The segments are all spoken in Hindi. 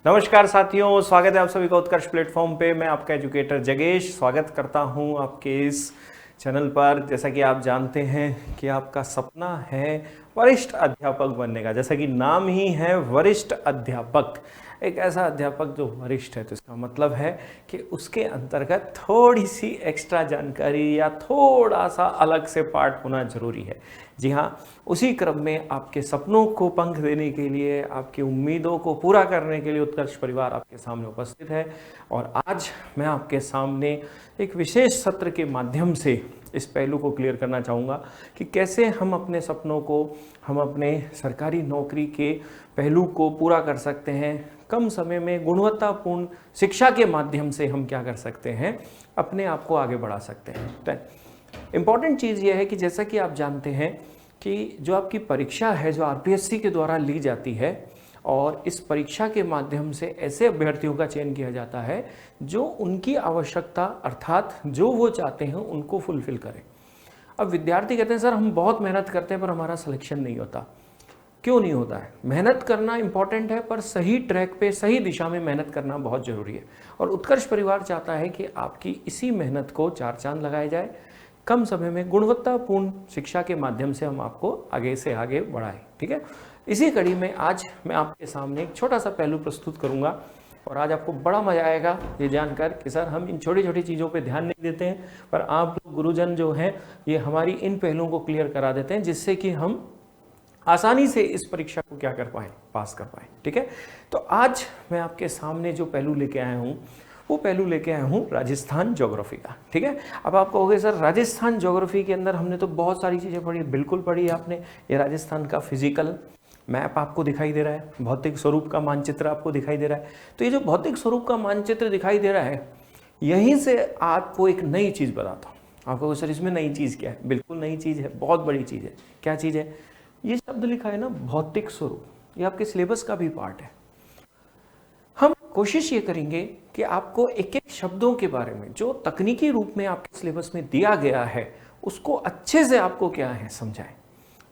नमस्कार साथियों, स्वागत है आप सभी का उत्कर्ष प्लेटफॉर्म पे। मैं आपका एजुकेटर जगेश स्वागत करता हूं आपके इस चैनल पर। जैसा कि आप जानते हैं कि आपका सपना है वरिष्ठ अध्यापक बनने का, जैसा कि नाम ही है वरिष्ठ अध्यापक। एक ऐसा अध्यापक जो वरिष्ठ है, तो इसका मतलब है कि उसके अंतर्गत थोड़ी सी एक्स्ट्रा जानकारी या थोड़ा सा अलग से पार्ट होना जरूरी है। जी हाँ, उसी क्रम में आपके सपनों को पंख देने के लिए, आपकी उम्मीदों को पूरा करने के लिए उत्कर्ष परिवार आपके सामने उपस्थित है। और आज मैं आपके सामने एक विशेष सत्र के माध्यम से इस पहलू को क्लियर करना चाहूँगा कि कैसे हम अपने सपनों को, हम अपने सरकारी नौकरी के पहलू को पूरा कर सकते हैं। कम समय में गुणवत्तापूर्ण शिक्षा के माध्यम से हम क्या कर सकते हैं, अपने आप को आगे बढ़ा सकते हैं। इम्पॉर्टेंट चीज़ ये है कि जैसा कि आप जानते हैं कि जो आपकी परीक्षा है, जो आरपीएससी के द्वारा ली जाती है, और इस परीक्षा के माध्यम से ऐसे अभ्यर्थियों का चयन किया जाता है जो उनकी आवश्यकता अर्थात जो वो चाहते हैं उनको फुलफिल करें। अब विद्यार्थी कहते हैं सर हम बहुत मेहनत करते हैं पर हमारा सिलेक्शन नहीं होता। क्यों नहीं होता है? मेहनत करना इंपॉर्टेंट है, पर सही ट्रैक पे सही दिशा में मेहनत करना बहुत ज़रूरी है। और उत्कर्ष परिवार चाहता है कि आपकी इसी मेहनत को चार चांद लगाए जाए, कम समय में गुणवत्तापूर्ण शिक्षा के माध्यम से हम आपको आगे से आगे बढ़ाएं। ठीक है, इसी कड़ी में आज मैं आपके सामने एक छोटा सा पहलू प्रस्तुत करूंगा और आज आपको बड़ा मजा आएगा ये जानकर कि सर हम इन छोटी छोटी चीज़ों पे ध्यान नहीं देते हैं, पर आप लोग गुरुजन जो हैं ये हमारी इन पहलुओं को क्लियर करा देते हैं, जिससे कि हम आसानी से इस परीक्षा को क्या कर पाएँ, पास कर पाएँ। ठीक है, तो आज मैं आपके सामने जो पहलू लेके आया हूँ वो पहलू लेके आया हूँ राजस्थान ज्योग्राफी का। ठीक है, अब आप कहोगे सर राजस्थान ज्योग्राफी के अंदर हमने तो बहुत सारी चीज़ें पढ़ी। बिल्कुल पढ़ी आपने। ये राजस्थान का फिजिकल मैप आपको दिखाई दे रहा है, भौतिक स्वरूप का मानचित्र आपको दिखाई दे रहा है। तो ये जो भौतिक स्वरूप का मानचित्र दिखाई दे रहा है, यहीं से आपको एक नई चीज़ बताता हूँ। आप कहोगे सर इसमें नई चीज़ क्या है? बिल्कुल नई चीज़ है, बहुत बड़ी चीज़ है। क्या चीज़ है? ये शब्द लिखा है ना भौतिक स्वरूप, ये आपके सिलेबस का भी पार्ट है। हम कोशिश ये करेंगे कि आपको एक एक शब्दों के बारे में जो तकनीकी रूप में आपके सिलेबस में दिया गया है उसको अच्छे से आपको क्या है समझाएं।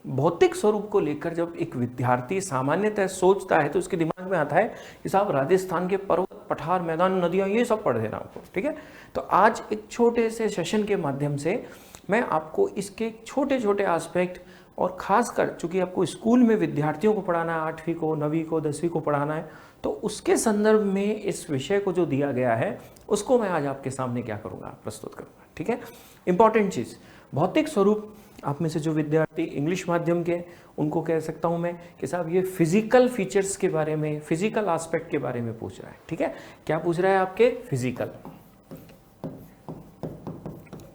भौतिक स्वरूप को लेकर जब एक विद्यार्थी सामान्यतः सोचता है तो उसके दिमाग में आता है कि साहब राजस्थान के पर्वत, पठार, मैदान, नदियाँ, ये सब पढ़ देना आपको। ठीक है, तो आज एक छोटे से सेशन के माध्यम से मैं आपको इसके छोटे छोटे एस्पेक्ट, और खासकर चूंकि आपको स्कूल में विद्यार्थियों को पढ़ाना है, 8वीं को, 9वीं को, 10वीं को पढ़ाना है, तो उसके संदर्भ में इस विषय को जो दिया गया है उसको मैं आज आपके सामने क्या करूँगा, प्रस्तुत करूँगा। ठीक है, इंपॉर्टेंट चीज़ भौतिक स्वरूप। आप में से जो विद्यार्थी इंग्लिश माध्यम के, उनको कह सकता हूँ मैं कि साहब ये फिजिकल फीचर्स के बारे में, फिजिकल एस्पेक्ट के बारे में पूछ रहा है। ठीक है, क्या पूछ रहा है? आपके फिजिकल।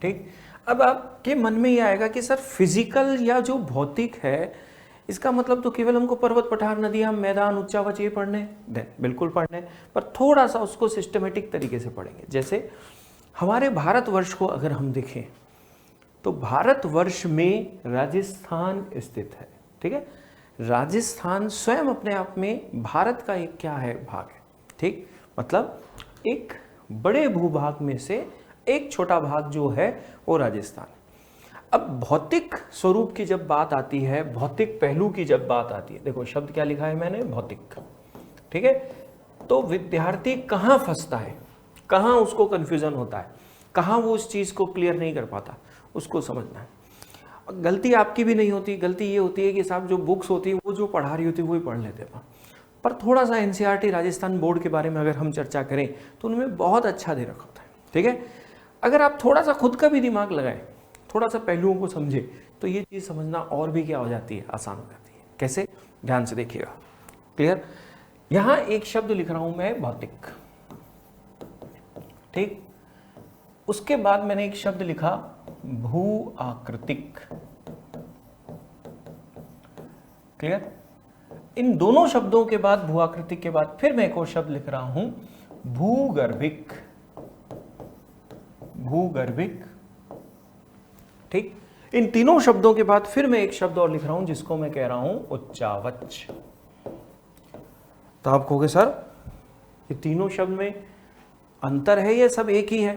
ठीक, अब आपके मन में ये आएगा कि सर फिजिकल या जो भौतिक है इसका मतलब तो केवल हमको पर्वत, पठार, नदियाँ, मैदान, उच्चावच ये पढ़ने दें। बिल्कुल पढ़ने, पर थोड़ा सा उसको सिस्टमेटिक तरीके से पढ़ेंगे। जैसे हमारे भारतवर्ष को अगर हम देखें तो भारतवर्ष में राजस्थान स्थित है। ठीक है, राजस्थान स्वयं अपने आप में भारत का एक क्या है, भाग है। ठीक, मतलब एक बड़े भूभाग में से एक छोटा भाग जो है वो राजस्थान। अब भौतिक स्वरूप की जब बात आती है, भौतिक पहलू की जब बात आती है, देखो शब्द क्या लिखा है मैंने, भौतिक। ठीक है, तो विद्यार्थी कहाँ फंसता है, कहाँ उसको कन्फ्यूजन होता है, कहाँ वो उस चीज़ को क्लियर नहीं कर पाता, उसको समझना है। गलती आपकी भी नहीं होती, गलती ये होती है कि साहब जो बुक्स होती है वो जो पढ़ा रही होती है वही पढ़ लेते हैं, पर थोड़ा सा एनसीईआरटी राजस्थान बोर्ड के बारे में अगर हम चर्चा करें तो उनमें बहुत अच्छा दे रखा होता है। ठीक है, अगर आप थोड़ा सा खुद का भी दिमाग लगाएं, थोड़ा सा पहलुओं को समझे, तो ये चीज़ समझना और भी क्या हो जाती है, आसान हो जाती है। कैसे? ध्यान से देखिएगा। क्लियर? यहाँ एक शब्द लिख रहा हूं मैं, भौतिक। ठीक, उसके बाद मैंने एक शब्द लिखा भू आकृतिक। क्लियर? इन दोनों शब्दों के बाद, भू आकृतिक के बाद, फिर मैं एक और शब्द लिख रहा हूं भूगर्भिक। भूगर्भिक। ठीक, इन तीनों शब्दों के बाद फिर मैं एक शब्द और लिख रहा हूं जिसको मैं कह रहा हूं उच्चावच। तो आप कहोगे सर ये तीनों शब्द में अंतर है, ये सब एक ही है?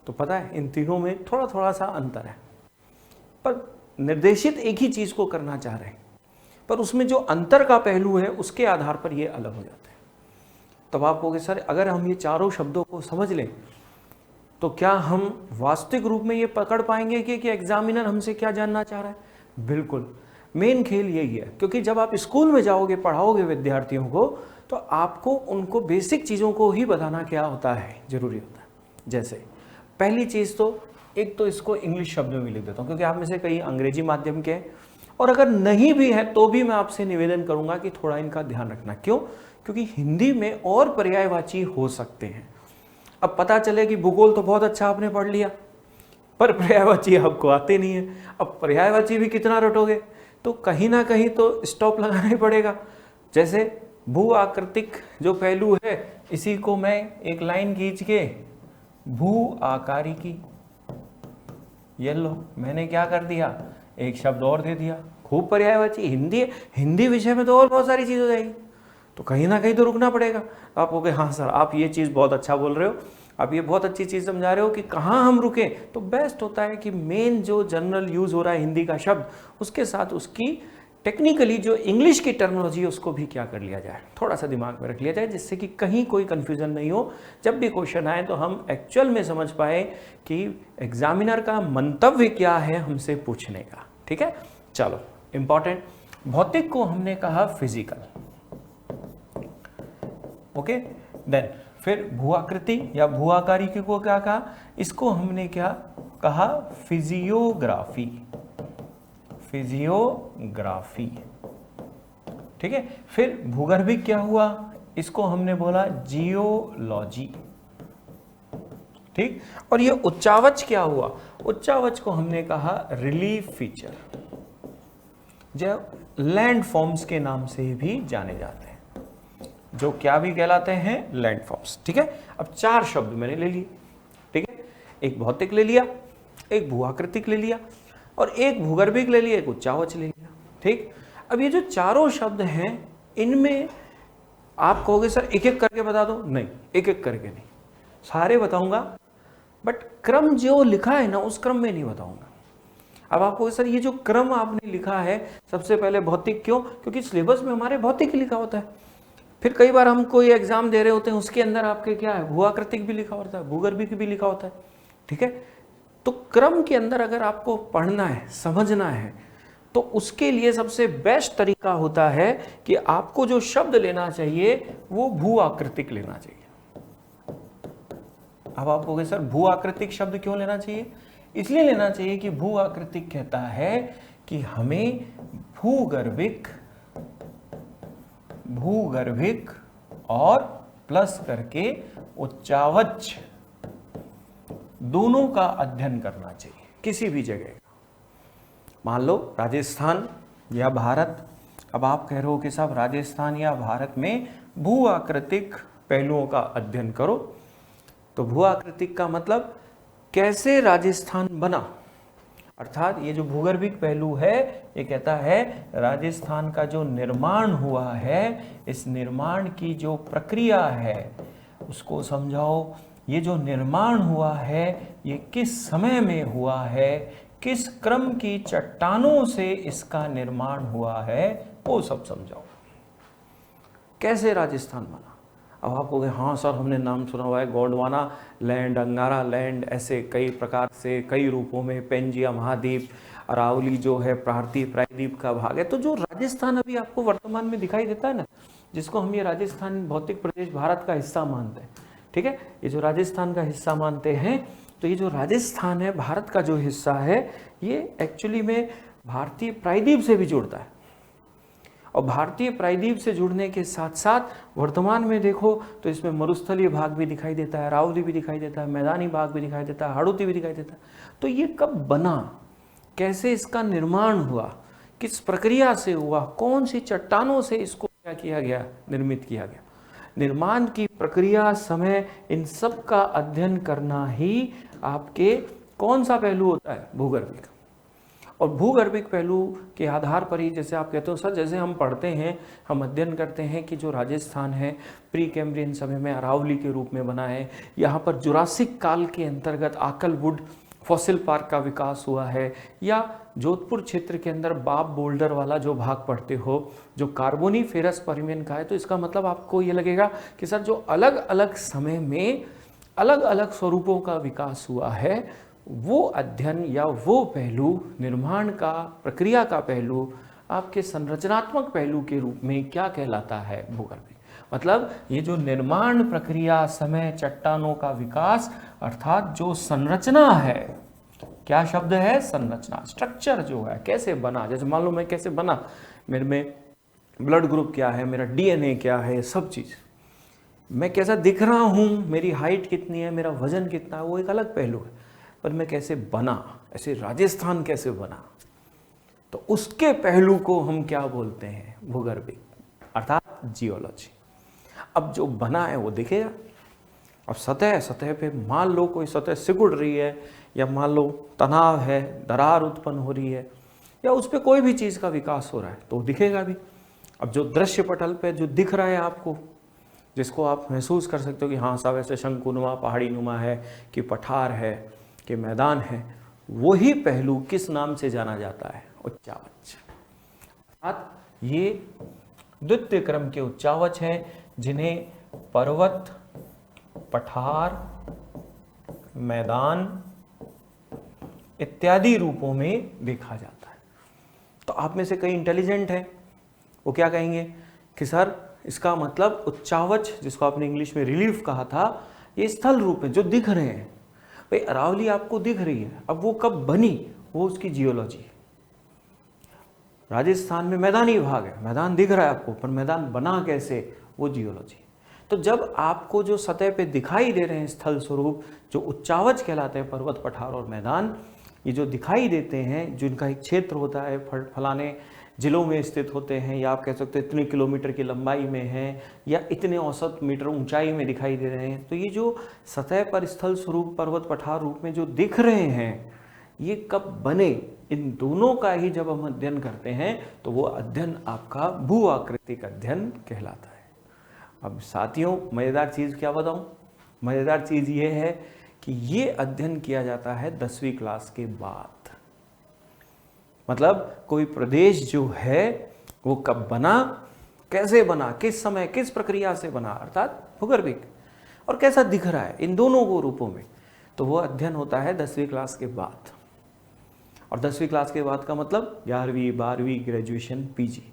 तो पता है इन तीनों में थोड़ा थोड़ा सा अंतर है, पर निर्देशित एक ही चीज को करना चाह रहे हैं, पर उसमें जो अंतर का पहलू है उसके आधार पर ये अलग हो जाता है। तब आप कहोगे सर अगर हम ये चारों शब्दों को समझ लें तो क्या हम वास्तविक रूप में ये पकड़ पाएंगे कि एग्जामिनर हमसे क्या जानना चाह रहा है। बिल्कुल, मेन खेल यही है, क्योंकि जब आप स्कूल में जाओगे पढ़ाओगे विद्यार्थियों को तो आपको उनको बेसिक चीज़ों को ही बताना क्या होता है, जरूरी होता है। जैसे पहली चीज़ तो एक तो इसको इंग्लिश शब्दों में लिख देता हूँ, क्योंकि आप में से कई अंग्रेजी माध्यम के हैं, और अगर नहीं भी है तो भी मैं आपसे निवेदन करूंगा कि थोड़ा इनका ध्यान रखना। क्यों? क्योंकि हिंदी में और पर्यायवाची हो सकते हैं। अब पता चले कि भूगोल तो बहुत अच्छा आपने पढ़ लिया पर पर्यायवाची आपको आते नहीं है, अब पर्यायवाची भी कितना रटोगे, तो कहीं ना कहीं तो स्टॉप लगाना ही पड़ेगा। जैसे भू आकृतिक जो पहलू है इसी को मैं एक लाइन खींच के भू आकारिकी, ये लो मैंने क्या कर दिया, एक शब्द और दे दिया, खूब पर्यायवाची। हिंदी विषय में तो और बहुत सारी चीज हो जाएगी, तो कहीं ना कहीं तो रुकना पड़ेगा। आप कहोगे हाँ सर आप ये चीज़ बहुत अच्छा बोल रहे हो, आप ये बहुत अच्छी चीज़ समझा रहे हो कि कहाँ हम रुके, तो बेस्ट होता है कि मेन जो जनरल यूज़ हो रहा है हिंदी का शब्द उसके साथ उसकी टेक्निकली जो इंग्लिश की टर्मिनोलॉजी है उसको भी क्या कर लिया जाए, थोड़ा सा दिमाग में रख लिया जाए, जिससे कि कहीं कोई कन्फ्यूज़न नहीं हो। जब भी क्वेश्चन आए तो हम एक्चुअल में समझ पाए कि एग्जामिनर का मंतव्य क्या है हमसे पूछने का। ठीक है, चलो इंपॉर्टेंट। भौतिक को हमने कहा फिजिकल, ओके। देन फिर भूआकृति या भूआकारिकी को क्या कहा, इसको हमने क्या कहा, फिजियोग्राफी, फिजियोग्राफी। ठीक है, फिर भूगर्भिक क्या हुआ, इसको हमने बोला जियोलॉजी। ठीक, और ये उच्चावच क्या हुआ, उच्चावच को हमने कहा रिलीफ फीचर, जो लैंड फॉर्म्स के नाम से भी जाने जाते हैं, जो क्या भी कहलाते हैं, लैंड फॉर्म्स। ठीक है, अब चार शब्द मैंने ले लिए। ठीक है, एक भौतिक ले लिया, एक भूआकृतिक ले लिया, और एक भूगर्भिक ले लिया, एक उच्चावच ले लिया। ठीक, अब ये जो चारों शब्द हैं इनमें आप कहोगे सर एक एक करके बता दो, नहीं एक एक करके नहीं, सारे बताऊंगा, बट क्रम जो लिखा है ना उस क्रम में नहीं बताऊंगा। अब आपको सर ये जो क्रम आपने लिखा है, सबसे पहले भौतिक, क्यों, क्योंकि सिलेबस में हमारे भौतिक लिखा होता है। फिर कई बार हम कोई एग्जाम दे रहे होते हैं उसके अंदर आपके क्या है, भूआकृतिक भी लिखा होता है, भूगर्भिक भी लिखा होता है। ठीक है, तो क्रम के अंदर अगर आपको पढ़ना है, समझना है, तो उसके लिए सबसे बेस्ट तरीका होता है कि आपको जो शब्द लेना चाहिए वो भूआकृतिक लेना चाहिए। अब आप कहोगे सर भूआकृतिक शब्द क्यों लेना चाहिए, इसलिए लेना चाहिए कि भूआकृतिक कहता है कि हमें भूगर्भिक और प्लस करके उच्चावच दोनों का अध्ययन करना चाहिए किसी भी जगह। मान लो राजस्थान या भारत, अब आप कह रहे हो कि साहब राजस्थान या भारत में भूआकृतिक पहलुओं का अध्ययन करो, तो भूआकृतिक का मतलब कैसे राजस्थान बना, अर्थात ये जो भूगर्भिक पहलू है ये कहता है राजस्थान का जो निर्माण हुआ है, इस निर्माण की जो प्रक्रिया है उसको समझाओ। ये जो निर्माण हुआ है ये किस समय में हुआ है, किस क्रम की चट्टानों से इसका निर्माण हुआ है, वो सब समझाओ। कैसे राजस्थान बना। अब आप कहोगे हाँ सर हमने नाम सुना हुआ है, गोंडवाना लैंड, अंगारा लैंड, ऐसे कई प्रकार से कई रूपों में, पेंजिया महाद्वीप, अरावली जो है भारतीय प्रायद्वीप का भाग है। तो जो राजस्थान अभी आपको वर्तमान में दिखाई देता है ना, जिसको हम ये राजस्थान भौतिक प्रदेश भारत का हिस्सा मानते हैं, ठीक है, ये जो राजस्थान का हिस्सा मानते हैं, तो ये जो राजस्थान है भारत का जो हिस्सा है ये एक्चुअली में भारतीय प्रायद्वीप से भी जुड़ता है। और भारतीय प्रायद्वीप से जुड़ने के साथ साथ वर्तमान में देखो तो इसमें मरुस्थलीय भाग भी दिखाई देता है, अरावली भी दिखाई देता है, मैदानी भाग भी दिखाई देता है, हाड़ौती भी दिखाई देता है। तो ये कब बना, कैसे इसका निर्माण हुआ, किस प्रक्रिया से हुआ, कौन सी चट्टानों से इसको क्या किया गया, निर्मित किया गया, निर्माण की प्रक्रिया, समय, इन सब का अध्ययन करना ही आपके कौन सा पहलू होता है, भूगर्भिक। और भूगर्भिक पहलू के आधार पर ही जैसे आप कहते हो सर, जैसे हम पढ़ते हैं, हम अध्ययन करते हैं कि जो राजस्थान है प्री कैम्ब्रियन समय में अरावली के रूप में बना है, यहाँ पर जुरासिक काल के अंतर्गत आकलवुड फॉसिल पार्क का विकास हुआ है, या जोधपुर क्षेत्र के अंदर बाप बोल्डर वाला जो भाग पढ़ते हो जो कार्बोनीफेरस पर्मियन का है, तो इसका मतलब आपको ये लगेगा कि सर जो अलग अलग समय में अलग अलग स्वरूपों का विकास हुआ है, वो अध्ययन या वो पहलू, निर्माण का प्रक्रिया का पहलू आपके संरचनात्मक पहलू के रूप में क्या कहलाता है? भूगर्भिक। मतलब ये जो निर्माण प्रक्रिया, समय, चट्टानों का विकास, अर्थात जो संरचना है, क्या शब्द है? संरचना, स्ट्रक्चर जो है, कैसे बना। जैसे मान लो मैं कैसे बना, मेरे में ब्लड ग्रुप क्या है, मेरा डीएनए क्या है, सब चीज़, मैं कैसा दिख रहा हूँ, मेरी हाइट कितनी है, मेरा वजन कितना है, वो एक अलग पहलू है। पर मैं कैसे बना, ऐसे राजस्थान कैसे बना, तो उसके पहलू को हम क्या बोलते हैं? भूगर्भिक, अर्थात जियोलॉजी। अब जो बना है वो दिखेगा। अब सतह पे मान लो कोई सतह सिकुड़ रही है, या मान लो तनाव है, दरार उत्पन्न हो रही है, या उस पर कोई भी चीज़ का विकास हो रहा है, तो दिखेगा भी। अब जो दृश्य पटल पे जो दिख रहा है आपको, जिसको आप महसूस कर सकते हो कि हाँ साहब ऐसे शंकुनुमा, पहाड़ी नुमा है, कि पठार है, कि मैदान है, वही पहलू किस नाम से जाना जाता है? उच्चावच। अर्थात ये द्वितीय क्रम के उच्चावच हैं, जिन्हें पर्वत, पठार, मैदान इत्यादि रूपों में देखा जाता है। तो आप में से कई इंटेलिजेंट हैं, वो क्या कहेंगे कि सर इसका मतलब उच्चावच, जिसको आपने इंग्लिश में रिलीफ कहा था, ये स्थल रूप है जो दिख रहे हैं। भाई अरावली आपको दिख रही है, अब वो कब बनी, वो उसकी जियोलॉजी। राजस्थान में मैदानी भाग है, मैदान दिख रहा है आपको, पर मैदान बना कैसे, वो जियोलॉजी। तो जब आपको जो सतह पे दिखाई दे रहे हैं स्थल स्वरूप, जो उच्चावच कहलाते हैं, पर्वत, पठार और मैदान, ये जो दिखाई देते हैं, जिनका एक क्षेत्र होता है, फलाने जिलों में स्थित होते हैं, या आप कह सकते हैं इतने किलोमीटर की लंबाई में हैं, या इतने औसत मीटर ऊंचाई में दिखाई दे रहे हैं, तो ये जो सतह पर स्थल स्वरूप, पर्वत, पठार रूप में जो दिख रहे हैं, ये कब बने, इन दोनों का ही जब हम अध्ययन करते हैं, तो वो अध्ययन आपका भू आकृतिक अध्ययन कहलाता है। अब साथियों, मज़ेदार चीज़ क्या बताऊं? मज़ेदार चीज़ ये है कि ये अध्ययन किया जाता है 10वीं क्लास के बाद। मतलब कोई प्रदेश जो है वो कब बना, कैसे बना, किस समय, किस प्रक्रिया से बना, अर्थात भूगर्भिक, और कैसा दिख रहा है, इन दोनों को रूपों में, तो वो अध्ययन होता है 10वीं क्लास के बाद। और 10वीं क्लास के बाद का मतलब 11वीं, 12वीं, ग्रेजुएशन, पीजी।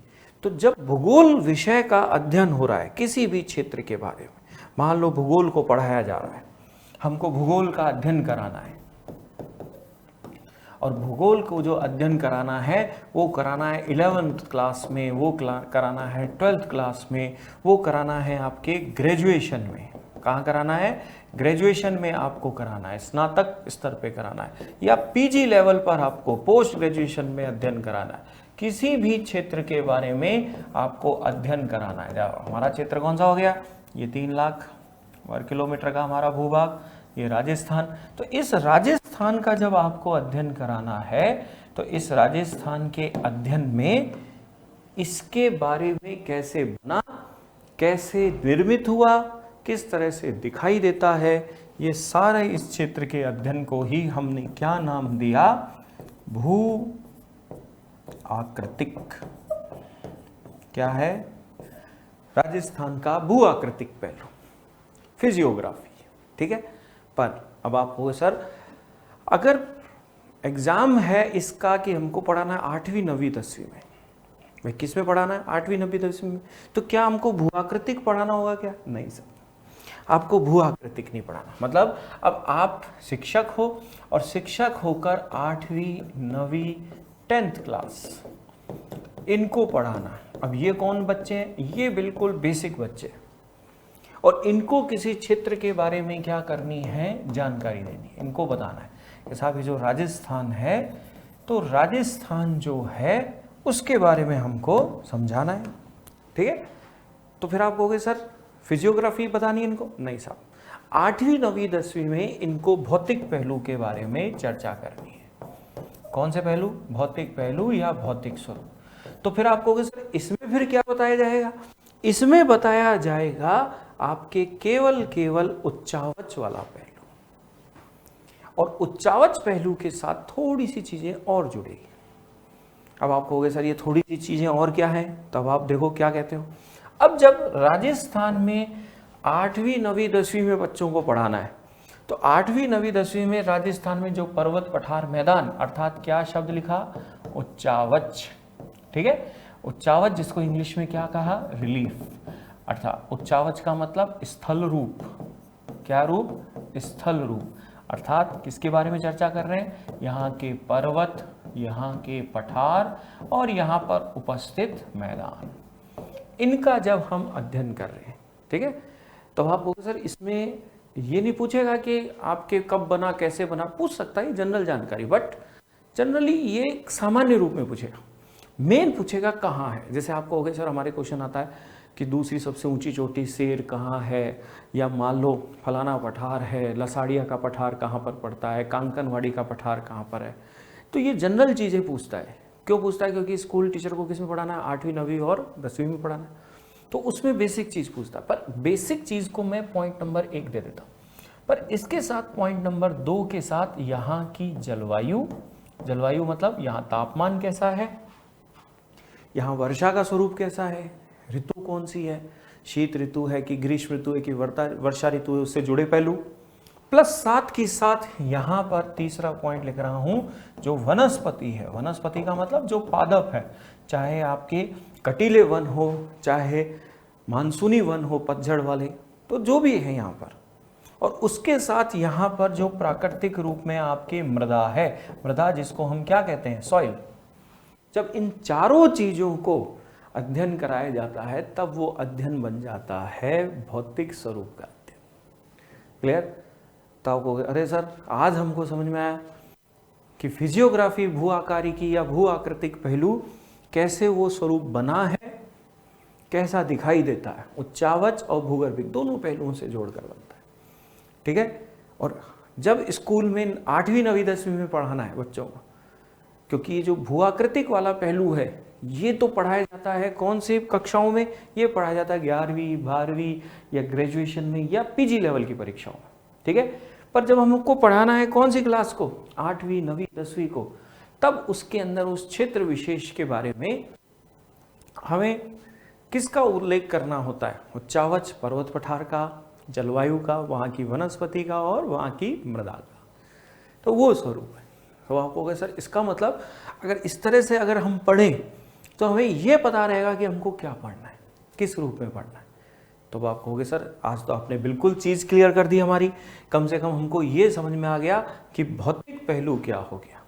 तो जब भूगोल विषय का अध्ययन हो रहा है किसी भी क्षेत्र के बारे में, मान लो भूगोल को पढ़ाया जा रहा है, हमको भूगोल का अध्ययन कराना है, और भूगोल को जो अध्ययन कराना है वो कराना है 11th क्लास में, वो कराना है 12th क्लास में, वो कराना है आपके ग्रेजुएशन में। कहाँ कराना है? ग्रेजुएशन में आपको कराना है, स्नातक स्तर पे कराना है, या पीजी लेवल पर आपको पोस्ट ग्रेजुएशन में अध्ययन कराना है। किसी भी क्षेत्र के बारे में आपको अध्ययन कराना है। हमारा क्षेत्र कौन सा हो गया? ये 3 लाख वर्ग किलोमीटर का हमारा भूभाग, ये राजस्थान। तो इस राजस्थान का जब आपको अध्ययन कराना है, तो इस राजस्थान के अध्ययन में इसके बारे में कैसे बना, कैसे निर्मित हुआ, किस तरह से दिखाई देता है, ये सारे इस क्षेत्र के अध्ययन को ही हमने क्या नाम दिया? भू आकृतिक। क्या है? राजस्थान का भू आकृतिक पहलू, फिजियोग्राफी। ठीक है। पर अब आप हो सर, अगर एग्जाम है इसका कि हमको पढ़ाना है 8वीं, 9वीं, 10वीं में, भाई किस में पढ़ाना है? 8वीं, 9वीं, 10वीं में, तो क्या हमको भू आकृतिक पढ़ाना होगा क्या? नहीं सर, आपको भू आकृतिक नहीं पढ़ाना। मतलब अब आप शिक्षक हो, और शिक्षक होकर 8वीं, 9वीं, 10th क्लास इनको पढ़ाना। अब ये कौन बच्चे हैं? ये बिल्कुल बेसिक बच्चे, और इनको किसी क्षेत्र के बारे में क्या करनी है? जानकारी देनी है, इनको बताना है कि साहब ये जो राजस्थान है, तो राजस्थान जो है उसके बारे में हमको समझाना है। ठीक है। तो फिर आप कहोगे सर फिजियोग्राफी बतानी है इनको? नहीं साहब, 8वीं, 9वीं, 10वीं में इनको भौतिक पहलू के बारे में चर्चा करनी है। कौन से पहलू? भौतिक पहलू या भौतिक स्वरूप। तो फिर आप कहोगे सर इसमें फिर क्या बताया जाएगा? इसमें बताया जाएगा आपके केवल उच्चावच वाला पहलू। और उच्चावच पहलू के साथ थोड़ी सी चीजें और जुड़ेगी। अब आप कहोगे सर ये थोड़ी सी चीजें और क्या है, तब आप देखो क्या कहते हो। अब जब राजस्थान में 8वीं 9वीं 10वीं में बच्चों को पढ़ाना है, तो 8वीं 9वीं 10वीं में राजस्थान में जो पर्वत पठार मैदान, अर्थात क्या शब्द लिखा, उच्चावच, ठीक है, उच्चावच, जिसको इंग्लिश में क्या कहा, रिलीफ, अर्थात उच्चावच का मतलब स्थल रूप, क्या रूप, स्थल रूप, अर्थात किसके बारे में चर्चा कर रहे हैं, यहाँ के पर्वत, यहाँ के पठार और यहाँ पर उपस्थित मैदान, इनका जब हम अध्ययन कर रहे हैं, ठीक है। तो आप बोलोगे सर इसमें ये नहीं पूछेगा कि आपके कब बना, कैसे बना, पूछ सकता है जनरल जानकारी, बट जनरली ये सामान्य रूप में पूछेगा। मेन पूछेगा कहाँ है, जैसे आपको हो गया सर हमारे क्वेश्चन आता है कि दूसरी सबसे ऊंची चोटी शेर कहाँ है, या मान लो फलाना पठार है, लसाड़िया का पठार कहाँ पर पड़ता है, कांकनवाड़ी का पठार कहाँ पर है। तो ये जनरल चीज़ें पूछता है। क्यों पूछता है, क्योंकि स्कूल टीचर को किस में पढ़ाना है, 8वीं 9वीं और 10वीं में पढ़ाना है, तो उसमें बेसिक चीज़ पूछता है। पर बेसिक चीज़ को मैं पॉइंट नंबर 1 दे देता हूँ, पर इसके साथ पॉइंट नंबर 2 के साथ यहाँ की जलवायु, जलवायु मतलब यहाँ तापमान कैसा है, यहाँ वर्षा का स्वरूप कैसा है, ऋतु कौन सी है, शीत ऋतु है कि ग्रीष्म ऋतु है कि वर्षा ऋतु है, उससे जुड़े पहलू, प्लस साथ के साथ यहाँ पर तीसरा पॉइंट लिख रहा हूँ जो वनस्पति है। वनस्पति का मतलब जो पादप है, चाहे आपके कटीले वन हो, चाहे मानसूनी वन हो पतझड़ वाले, तो जो भी है यहाँ पर, और उसके साथ यहाँ पर जो प्राकृतिक रूप में आपकी मृदा है, मृदा जिसको हम क्या कहते हैं, सॉइल। जब इन चारों चीजों को अध्ययन कराया जाता है तब वो अध्ययन बन जाता है भौतिक स्वरूप का अध्ययन। क्लियर? तो आपको अरे सर आज हमको समझ में आया कि फिजियोग्राफी भू आकारी की या भू आकृतिक पहलू कैसे वो स्वरूप बना है, कैसा दिखाई देता है, उच्चावच और भूगर्भिक दोनों पहलुओं से जोड़कर बनता है, ठीक है। और जब स्कूल में 8वीं 9वीं 10वीं में पढ़ाना है बच्चों को, क्योंकि ये जो भू आकृतिक वाला पहलू है ये तो पढ़ाया जाता है कौन सी कक्षाओं में, ये पढ़ाया जाता है 11वीं 12वीं या ग्रेजुएशन में या पीजी लेवल की परीक्षाओं में, ठीक है। पर जब हमको पढ़ाना है कौन सी क्लास को, 8वीं 9वीं 10वीं को, तब उसके अंदर उस क्षेत्र विशेष के बारे में हमें किसका उल्लेख करना होता है, उच्चावच पर्वत पठार का, जलवायु का, वहाँ की वनस्पति का और वहाँ की मृदा का, तो वो स्वरूप है। तो आप कहोगे सर इसका मतलब अगर इस तरह से अगर हम पढ़ें तो हमें ये पता रहेगा कि हमको क्या पढ़ना है, किस रूप में पढ़ना है। तो आप कहोगे सर आज तो आपने बिल्कुल चीज़ क्लियर कर दी हमारी, कम से कम हमको ये समझ में आ गया कि भौतिक पहलू क्या हो गया।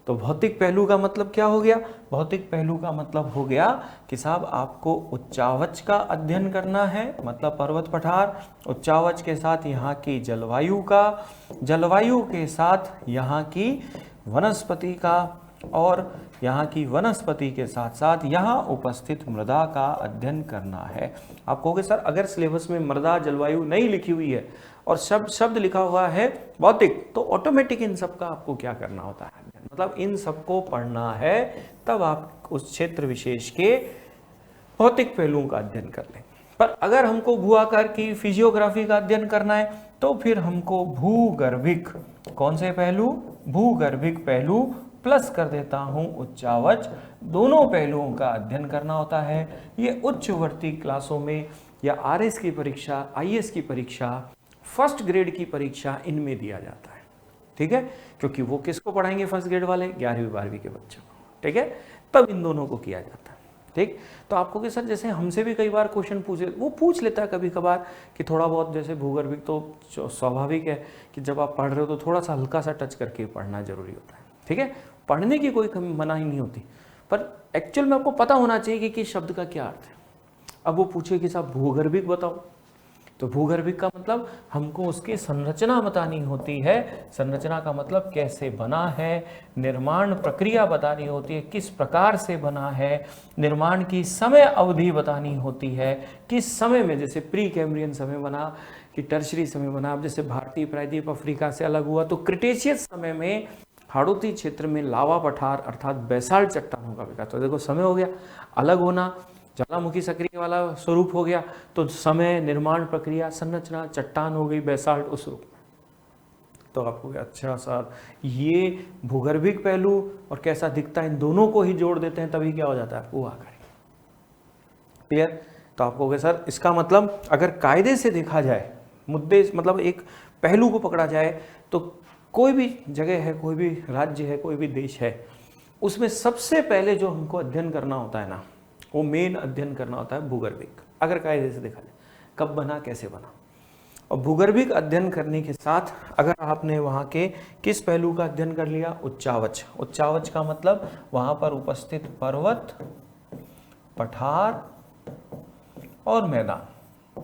तो भौतिक पहलू का मतलब क्या हो गया, भौतिक पहलू का मतलब हो गया कि साहब आपको उच्चावच का अध्ययन करना है, मतलब पर्वत पठार, उच्चावच के साथ यहाँ की जलवायु का, जलवायु के साथ यहाँ की वनस्पति का, और यहाँ की वनस्पति के साथ साथ यहाँ उपस्थित मृदा का अध्ययन करना है। आप कहोगे सर अगर सिलेबस में मृदा जलवायु नहीं लिखी हुई है और शब्द लिखा हुआ है भौतिक, तो ऑटोमेटिक इन सब का आपको क्या करना होता है, मतलब इन सबको पढ़ना है, तब आप उस क्षेत्र विशेष के भौतिक पहलुओं का अध्ययन कर लें। पर अगर हमको भू आकार की फिजियोग्राफी का अध्ययन करना है तो फिर हमको भूगर्भिक, कौन से पहलू, भूगर्भिक पहलू प्लस कर देता हूं उच्चावच, दोनों पहलुओं का अध्ययन करना होता है। ये उच्चवर्ती क्लासों में या आरएस की परीक्षा, आईएएस की परीक्षा, फर्स्ट ग्रेड की परीक्षा, इनमें दिया जाता है, ठीक है। क्योंकि वो किसको पढ़ाएंगे फर्स्ट ग्रेड वाले, 11वीं 12वीं के बच्चों को, ठीक है, तब इन दोनों को किया जाता है, ठीक। तो आपको कि सर जैसे हमसे भी कई बार क्वेश्चन पूछ लेता है कभी कभार कि थोड़ा बहुत, जैसे भूगर्भिक तो स्वाभाविक है कि जब आप पढ़ रहे हो तो थोड़ा सा हल्का सा टच करके पढ़ना जरूरी होता है, ठीक है। पढ़ने की कोई मनाही नहीं होती, पर एक्चुअल में आपको पता होना चाहिए कि शब्द का क्या अर्थ है। अब वो पूछे कि साहब भूगर्भिक बताओ, तो भूगर्भिक का मतलब हमको उसकी संरचना बतानी होती है। संरचना का मतलब कैसे बना है, निर्माण प्रक्रिया बतानी होती है, किस प्रकार से बना है, निर्माण की समय अवधि बतानी होती है, किस समय में, जैसे प्री कैम्ब्रियन समय बना कि टर्शरी समय बना। अब जैसे भारतीय प्रायद्वीप अफ्रीका से अलग हुआ तो क्रिटेशियस समय में हाड़ौती क्षेत्र में लावा पठार अर्थात बेसाल्ट चट्टानों का विकास। तो देखो समय हो गया, अलग होना, ज्वालामुखी सक्रिय वाला स्वरूप हो गया, तो समय, निर्माण प्रक्रिया, संरचना, चट्टान हो गई बेसाल्ट उस रूप में, तो आपको अच्छा सर ये भूगर्भिक पहलू और कैसा दिखता है इन दोनों को ही जोड़ देते हैं तभी क्या हो जाता है भू आकृति। क्लियर? तो आप कहोगे सर इसका मतलब अगर कायदे से देखा जाए, मुद्दे मतलब एक पहलू को पकड़ा जाए तो कोई भी जगह है, कोई भी राज्य है, कोई भी देश है, उसमें सबसे पहले जो हमको अध्ययन करना होता है ना, वो मेन अध्ययन करना होता है भूगर्भिक। अगर कायदे से देखा जाए कब बना, कैसे बना। और भूगर्भिक अध्ययन करने के साथ अगर आपने वहाँ के किस पहलू का अध्ययन कर लिया, उच्चावच। उच्चावच का मतलब वहाँ पर उपस्थित पर्वत, पठार और मैदान।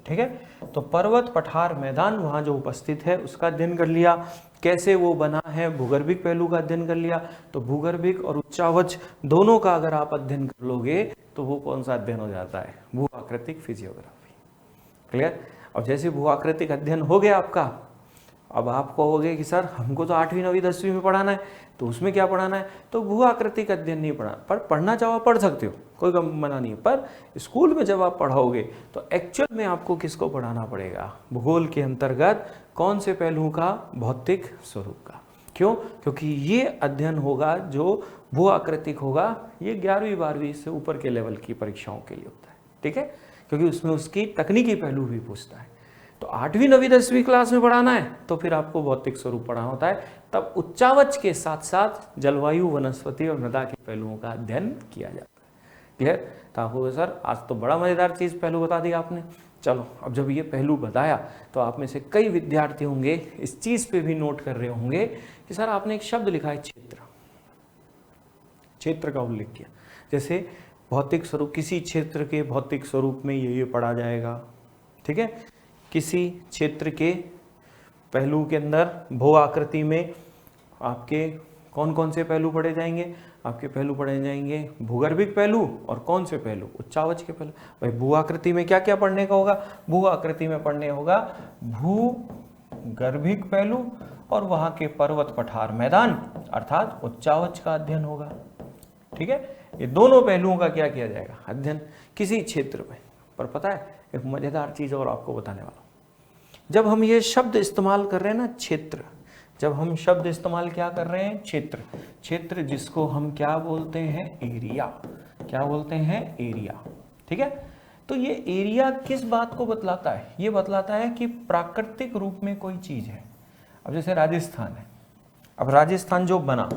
ठीक है, तो पर्वत, पठार, मैदान वहाँ जो उपस्थित है उसका अध्ययन कर लिया। कैसे वो बना है, भूगर्भिक पहलू का अध्ययन कर लिया। तो भूगर्भिक और उच्चावच दोनों का अगर आप अध्ययन कर लोगे तो वो कौन सा अध्ययन हो जाता है, भू आकृतिक फिजियोग्राफी। क्लियर? अब जैसे भू आकृतिक अध्ययन हो गया आपका, अब आप कहोगे कि सर हमको तो 8वीं 9वीं 10वीं में पढ़ाना है, तो उसमें क्या पढ़ाना है, तो भू आकृतिक अध्ययन नहीं पढ़ा, पर पढ़ना चाहो पढ़ सकते हो, कोई मना नहीं है। पर स्कूल में जब आप पढ़ाओगे तो एक्चुअल में आपको किसको पढ़ाना पड़ेगा, भूगोल के अंतर्गत कौन से पहलू का, भौतिक स्वरूप का। क्यों? क्योंकि ये अध्ययन होगा जो भू आकृतिक होगा, ये 11वीं 12वीं से ऊपर के लेवल की परीक्षाओं के लिए होता है। ठीक है, क्योंकि उसमें उसकी तकनीकी पहलू भी पूछता है। तो 8वीं 9वीं 10वीं क्लास में पढ़ाना है तो फिर आपको भौतिक स्वरूप पढ़ाना होता है, तब उच्चावच के साथ साथ जलवायु, वनस्पति और मृदा के पहलुओं का अध्ययन किया जाता है। क्लियर? तो आपको सर आज तो बड़ा मजेदार चीज पहलू बता दिया आपने। चलो अब जब ये पहलू बताया तो आप में से कई विद्यार्थी होंगे इस चीज पे भी नोट कर रहे होंगे कि सर आपने एक शब्द लिखा है क्षेत्र, क्षेत्र का उल्लेख किया। जैसे भौतिक स्वरूप, किसी क्षेत्र के भौतिक स्वरूप में ये पढ़ा जाएगा। ठीक है, किसी क्षेत्र के पहलू के अंदर भू आकृति में आपके कौन कौन से पहलू पढ़े जाएंगे, आपके पहलू पढ़े जाएंगे भूगर्भिक पहलू और कौन से पहलू, उच्चावच के पहलू। भाई भू आकृति में क्या क्या पढ़ने का होगा, भू आकृति में पढ़ने होगा भूगर्भिक पहलू और वहां के पर्वत, पठार, मैदान, अर्थात उच्चावच का अध्ययन होगा। ठीक है, ये दोनों पहलुओं का क्या किया जाएगा, अध्ययन किसी क्षेत्र में। पर पता है एक मजेदार चीज और आपको बताने वाला, जब हम ये शब्द इस्तेमाल कर रहे हैं ना क्षेत्र, जब हम शब्द इस्तेमाल क्या कर रहे हैं, क्षेत्र, क्षेत्र जिसको हम क्या बोलते हैं, एरिया। क्या बोलते हैं, एरिया। ठीक है, तो ये एरिया किस बात को बतलाता है, ये बतलाता है कि प्राकृतिक रूप में कोई चीज है। अब जैसे राजस्थान है, अब राजस्थान जो बना,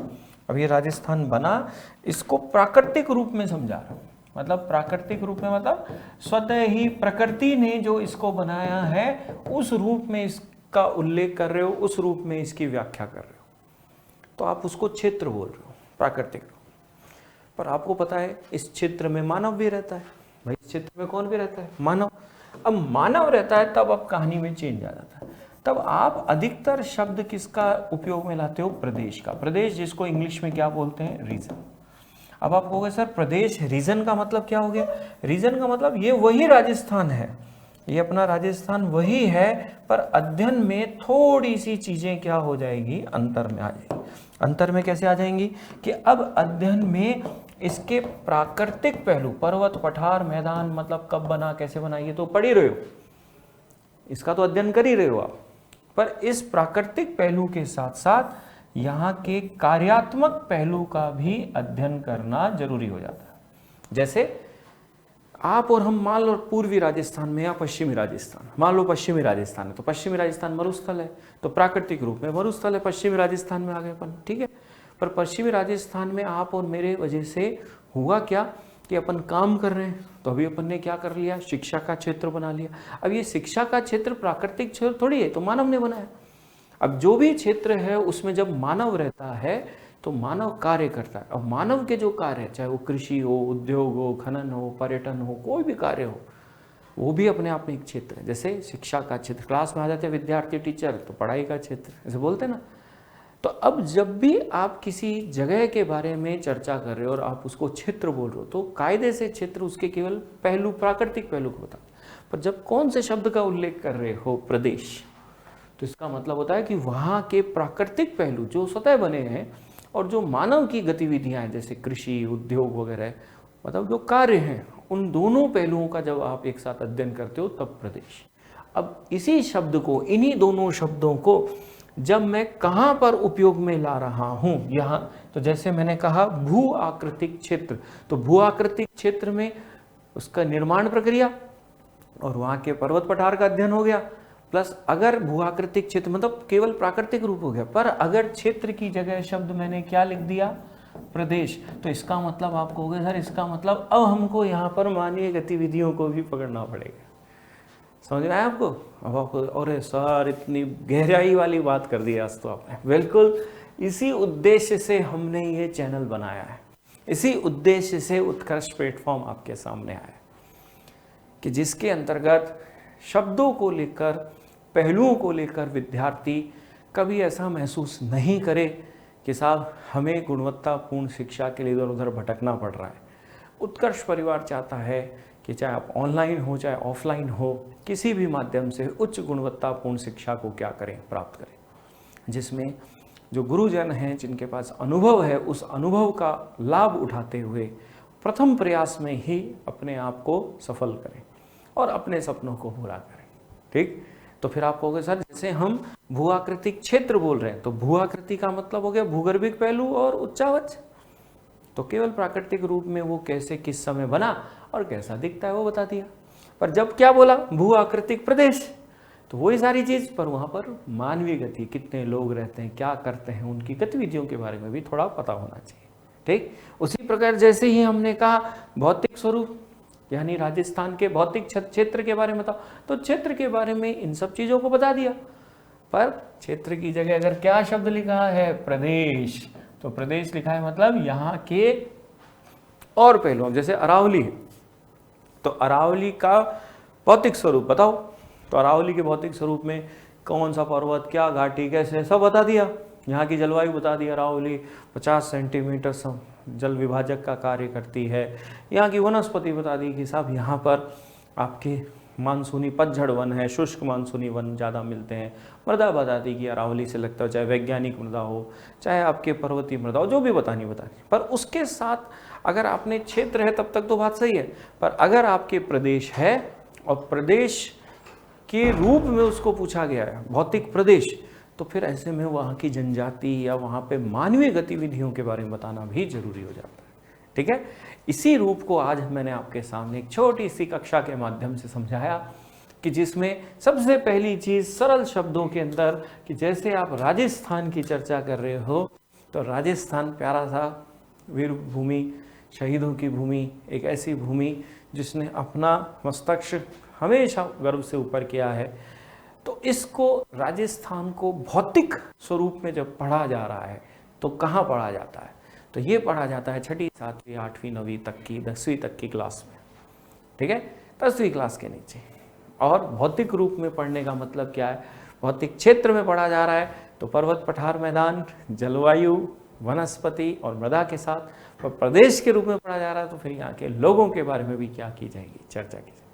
अब ये राजस्थान बना, इसको प्राकृतिक रूप में समझा रहा हूं। मतलब प्राकृतिक रूप में मतलब स्वतः ही प्रकृति ने जो इसको बनाया है उस रूप में इसका उल्लेख कर रहे हो, उस रूप में इसकी व्याख्या कर रहे हो, तो आप उसको क्षेत्र बोल रहे हो, प्राकृतिक रूप। पर आपको पता है इस क्षेत्र में मानव भी रहता है। भाई इस क्षेत्र में कौन भी रहता है, मानव। अब मानव रहता है तब अब कहानी में चेंज आ जाता है। तब आप अधिकतर शब्द किसका उपयोग में लाते हो, प्रदेश का। प्रदेश जिसको इंग्लिश में क्या बोलते हैं, रीजन। अब आप कहोगे सर प्रदेश, रीजन का मतलब क्या हो गया, रीजन का मतलब ये वही राजस्थान है, ये अपना राजस्थान वही है, पर अध्ययन में थोड़ी सी चीजें क्या हो जाएगी, अंतर में आ जाएगी। अंतर में कैसे आ जाएंगी कि अब अध्ययन में इसके प्राकृतिक पहलू, पर्वत, पठार, मैदान, मतलब कब बना, कैसे बना, ये तो पढ़ ही रहे हो, इसका तो अध्ययन कर ही रहे हो आप। पर इस प्राकृतिक पहलू के साथ साथ यहाँ के कार्यात्मक पहलू का भी अध्ययन करना जरूरी हो जाता है। जैसे आप और हम मान लो पूर्वी राजस्थान में या पश्चिमी राजस्थान, मान लो पश्चिमी राजस्थान है, तो पश्चिमी राजस्थान मरुस्थल है, तो प्राकृतिक रूप में मरुस्थल है, पश्चिमी राजस्थान में आ गए अपन। ठीक है, पर पश्चिमी राजस्थान में आप और मेरे वजह से हुआ क्या कि अपन काम कर रहे हैं, तो अभी अपन ने क्या कर लिया, शिक्षा का क्षेत्र बना लिया। अब ये शिक्षा का क्षेत्र प्राकृतिक क्षेत्र थोड़ी है, तो मानव ने बनाया। अब जो भी क्षेत्र है उसमें जब मानव रहता है तो मानव कार्य करता है। अब मानव के जो कार्य है, चाहे वो कृषि हो, उद्योग हो, खनन हो, पर्यटन हो, कोई भी कार्य हो, वो भी अपने आप में एक क्षेत्र है। जैसे शिक्षा का क्षेत्र, क्लास में आ जाते हैं विद्यार्थी, टीचर, तो पढ़ाई का क्षेत्र, ऐसे बोलते हैं ना। तो अब जब भी आप किसी जगह के बारे में चर्चा कर रहे हो और आप उसको क्षेत्र बोल रहे हो, तो कायदे से क्षेत्र उसके केवल पहलू, प्राकृतिक पहलू को बता। पर जब कौन से शब्द का उल्लेख कर रहे हो, प्रदेश, तो इसका मतलब होता है कि वहाँ के प्राकृतिक पहलू जो स्वतः बने हैं और जो मानव की गतिविधियाँ हैं, जैसे कृषि, उद्योग वगैरह, मतलब जो कार्य हैं, उन दोनों पहलुओं का जब आप एक साथ अध्ययन करते हो तब प्रदेश। अब इसी शब्द को, इन्हीं दोनों शब्दों को जब मैं कहाँ पर उपयोग में ला रहा हूँ। यहाँ तो जैसे मैंने कहा भू आकृतिक क्षेत्र, तो भू आकृतिक क्षेत्र में उसका निर्माण प्रक्रिया और वहाँ के पर्वत पठार का अध्ययन हो गया, प्लस अगर भू आकृतिक क्षेत्र मतलब केवल प्राकृतिक रूप हो गया, पर अगर क्षेत्र की जगह शब्द मैंने क्या लिख दिया, प्रदेश, तो इसका मतलब आपको हो गया सर, इसका मतलब अब हमको यहाँ पर मानवीय गतिविधियों को भी पकड़ना पड़ेगा। समझ में आया आपको? अब आपको, अरे सर इतनी गहराई वाली बात कर दी आज तो आपने। बिल्कुल इसी उद्देश्य से हमने ये चैनल बनाया है, इसी उद्देश्य से उत्कर्ष प्लेटफॉर्म आपके सामने आया कि जिसके अंतर्गत शब्दों को लेकर, पहलुओं को लेकर विद्यार्थी कभी ऐसा महसूस नहीं करे कि साहब हमें गुणवत्तापूर्ण शिक्षा के लिए इधर उधर भटकना पड़ रहा है। उत्कर्ष परिवार चाहता है कि चाहे आप ऑनलाइन हो चाहे ऑफलाइन हो, किसी भी माध्यम से उच्च गुणवत्तापूर्ण शिक्षा को क्या करें, प्राप्त करें, जिसमें जो गुरुजन हैं जिनके पास अनुभव है, उस अनुभव का लाभ उठाते हुए प्रथम प्रयास में ही अपने आप को सफल करें और अपने सपनों को पूरा करें। ठीक, तो फिर आप कहोगे सर जैसे हम भू आकृतिक क्षेत्र बोल रहे हैं, तो भू आकृति का मतलब हो गया भूगर्भिक पहलू और उच्चावच, तो केवल प्राकृतिक रूप में वो कैसे किस समय बना और कैसा दिखता है वो बता दिया। पर जब क्या बोला भू आकृतिक प्रदेश, तो वही सारी चीज, पर वहां पर मानवीय गति, कितने लोग रहते हैं, क्या करते हैं, उनकी गतिविधियों के बारे में भी थोड़ा पता होना चाहिए। ठीक, उसी प्रकार जैसे ही हमने कहा भौतिक स्वरूप, यानी राजस्थान के भौतिक क्षेत्र के बारे में बताओ, तो क्षेत्र के बारे में इन सब चीजों को बता दिया। पर क्षेत्र की जगह अगर क्या शब्द लिखा है, प्रदेश, तो प्रदेश लिखा है मतलब यहाँ के और पहलुओं, जैसे अरावली है तो अरावली का भौतिक स्वरूप बताओ, तो अरावली के भौतिक स्वरूप में कौन सा पर्वत, क्या घाटी, कैसे, सब बता दिया। यहाँ की जलवायु बता दी, अरावली 50 सेंटीमीटर जल विभाजक का कार्य करती है। यहाँ की वनस्पति बता दी कि साहब यहाँ पर आपके मानसूनी पतझड़ वन है, शुष्क मानसूनी वन ज़्यादा मिलते हैं। मृदा बता दी कि अरावली से लगता हो, चाहे वैज्ञानिक मृदा हो चाहे आपके पर्वतीय मृदा हो, जो भी बतानी। पर उसके साथ अगर आपने क्षेत्र है तब तक तो बात सही है, पर अगर आपके प्रदेश है और प्रदेश के रूप में उसको पूछा गया है भौतिक प्रदेश, तो फिर ऐसे में वहाँ की जनजाति या वहाँ पे मानवीय गतिविधियों के बारे में बताना भी जरूरी हो जाता है। ठीक है, इसी रूप को आज मैंने आपके सामने एक छोटी सी कक्षा के माध्यम से समझाया कि जिसमें सबसे पहली चीज सरल शब्दों के अंदर कि जैसे आप राजस्थान की चर्चा कर रहे हो, तो राजस्थान प्यारा सा वीर भूमि, शहीदों की भूमि, एक ऐसी भूमि जिसने अपना मस्तक हमेशा गर्व से ऊपर किया है। तो इसको राजस्थान को भौतिक स्वरूप में जब पढ़ा जा रहा है तो कहाँ पढ़ा जाता है, तो ये पढ़ा जाता है 6ठी 7वीं 8वीं 9वीं तक की, 10वीं तक की क्लास में। ठीक है, 10वीं क्लास के नीचे। और भौतिक रूप में पढ़ने का मतलब क्या है, भौतिक क्षेत्र में पढ़ा जा रहा है तो पर्वत पठार मैदान, जलवायु, वनस्पति और मृदा के साथ। और प्रदेश के रूप में पढ़ा जा रहा है तो फिर यहाँ के लोगों के बारे में भी क्या की जाएगी, चर्चा की जाएगी।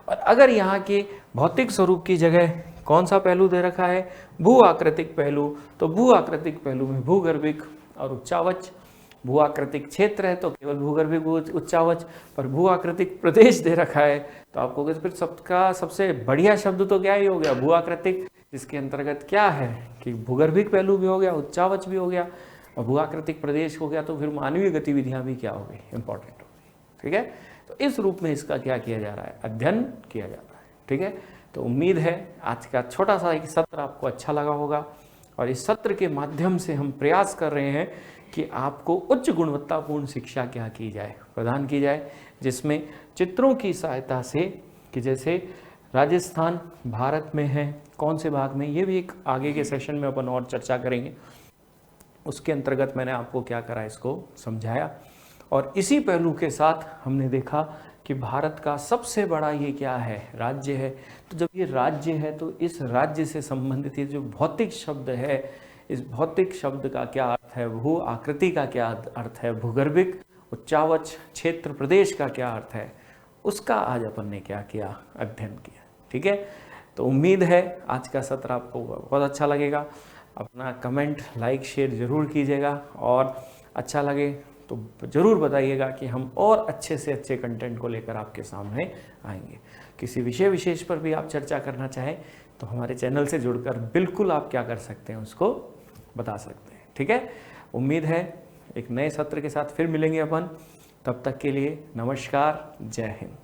और अगर यहाँ के भौतिक स्वरूप की जगह कौन सा पहलू दे रखा है, भू आकृतिक पहलू, तो भू आकृतिक पहलू में भूगर्भिक और उच्चावच। भू आकृतिक क्षेत्र है तो केवल भूगर्भिक उच्चावच, पर भू आकृतिक प्रदेश दे रखा है तो आपको फिर सबका सबसे बढ़िया शब्द तो क्या ही हो गया, भू आकृतिक, जिसके अंतर्गत क्या है कि भूगर्भिक पहलू भी हो गया, उच्चावच भी हो गया और भू आकृतिक प्रदेश हो गया, तो फिर मानवीय गतिविधियां भी क्या हो गई, इंपॉर्टेंट हो गई। ठीक है, तो इस रूप में इसका क्या किया जा रहा है, अध्ययन किया जाता है। ठीक है, तो उम्मीद है आज का छोटा सा एक सत्र आपको अच्छा लगा होगा और इस सत्र के माध्यम से हम प्रयास कर रहे हैं कि आपको उच्च गुणवत्तापूर्ण शिक्षा क्या की जाए, प्रदान की जाए, जिसमें चित्रों की सहायता से कि जैसे राजस्थान भारत में है, कौन से भाग में, ये भी एक आगे के सेशन में अपन और चर्चा करेंगे। उसके अंतर्गत मैंने आपको क्या करा, इसको समझाया। और इसी पहलू के साथ हमने देखा कि भारत का सबसे बड़ा ये क्या है, राज्य है। तो जब ये राज्य है तो इस राज्य से संबंधित ये जो भौतिक शब्द है, इस भौतिक शब्द का क्या अर्थ है, भू आकृति का क्या अर्थ है, भूगर्भिक, उच्चावच, क्षेत्र, प्रदेश का क्या अर्थ है, उसका आज अपन ने क्या किया, अध्ययन किया। ठीक है, तो उम्मीद है आज का सत्र आपको बहुत अच्छा लगेगा। अपना कमेंट, लाइक, शेयर जरूर कीजिएगा और अच्छा लगे तो ज़रूर बताइएगा कि हम और अच्छे से अच्छे कंटेंट को लेकर आपके सामने आएंगे। किसी विषय विशेष पर भी आप चर्चा करना चाहें तो हमारे चैनल से जुड़कर बिल्कुल आप क्या कर सकते हैं उसको बता सकते हैं। ठीक है, उम्मीद है एक नए सत्र के साथ फिर मिलेंगे अपन। तब तक के लिए नमस्कार, जय हिंद।